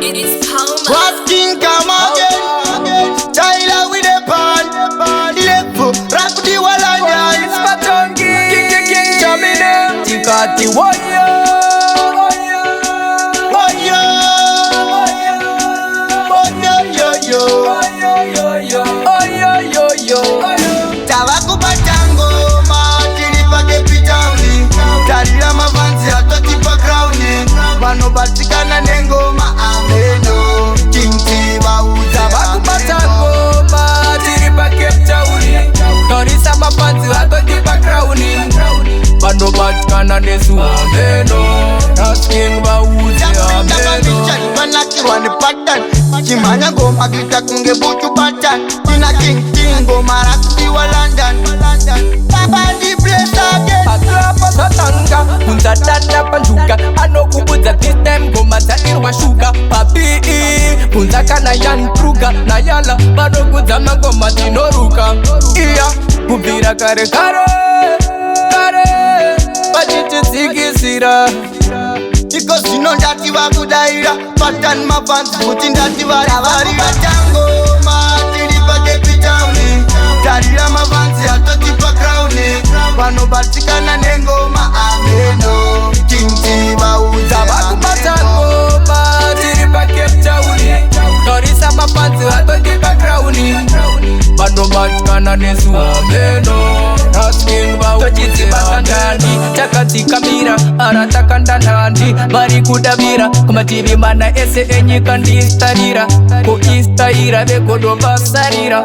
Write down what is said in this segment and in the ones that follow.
It's Palma. What king come again? Tyler with a pan. Lepo, rap the walanya. It's Patongi, King Jamina, Tikati Warrior. Tava kupata ngoma, tilipake pitauni. Talila mavanzi atotipa crowni. Vanobatikana nengoma ameno. King Tava Tava kupata ngoma, tilipake pitauni. Torisa mavanzi atotipa crowni. Vanobatikana nesu ameno. Asking bauze ameno. Vanakirwa ni pattern. Chimanya ngoma kita kunge butu pattern. Ina king ngoma rakudiwa London. Baba di place again. Atrapa satanga, kunza dada panjuka. Anokubuza this time ngoma zadirwa shuga. Papi, kunza kana Yan Kruger. Nayala, bado kuzama ngoma tinoruka. Iya, kubira kare kare. Pachiti sigisira. Iko sino ndati wakudaira. Pattern mafansi kuti ndati warivarira. Ngoma tilipake pitauni. Talila mafansi atotipa crowni. Vanobatikana nengoma ameno. King Tava Tava ngoma tilipake pitauni. Torisa mafansi atotipa crowni. Vanobatikana nesu ameno. Asking bauze ameno. Chakatika mira, arataka ndanandi. Bari kudabira, kuma TV mana ese enyika ndistarira. Ko istaira, bekodo basarira.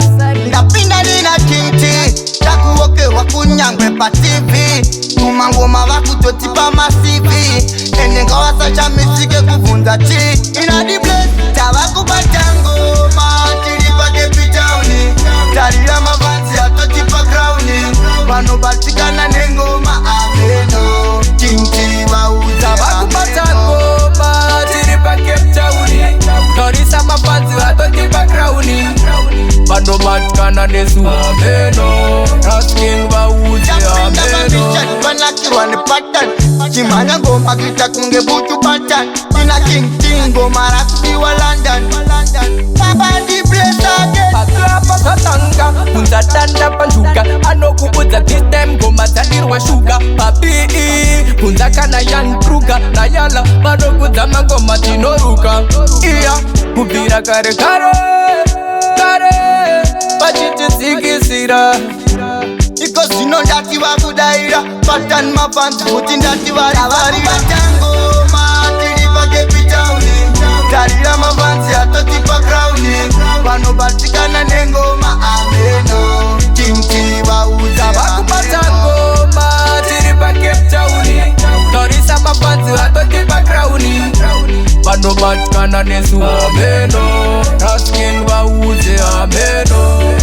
Ndapinda nina kinti. Takuokewa kunyangwe pa TV. Kumangoma vakutotipa masivi. Enenga wasacha misike kuvunza chi. Ina di place, Tava kupata ngoma. Tilipake pitauni. Talila mavanzi atotipa crowni. Vanobatikana nengoma ameno. King Tava kupata ngoma, tilipake pitauni. Torisa mafanzi atotipa crowni. Vanobatikana nesu ameno. Asking bauze ameno. Vanakirwa ni pattern. Chimanya ngoma kita kunge butu pattern. Ina king ngoma rakudiwa London. Baba di place again. Atrapa satanga, kunza dada panjuka. Anokubuza this time ngoma zadirwa shuga. Papi, kunza kana Yan Kruger. Nayala, bado kuzama ngoma tinoruka. Iya, kubira kare kare. Pachiti sigisira. Iko sino ndati wakudaira. Pattern mafansi kuti ndati warivarira. Ngoma tilipake pitauni. Talila mafansi atotipa crowni. Vanobatikana nengoma ameno. King Tava kupata ngoma, tilipake pitauni. Torisa mafanzi atotipa crowni. Vanobatikana nesu ameno. Asking bauze ameno.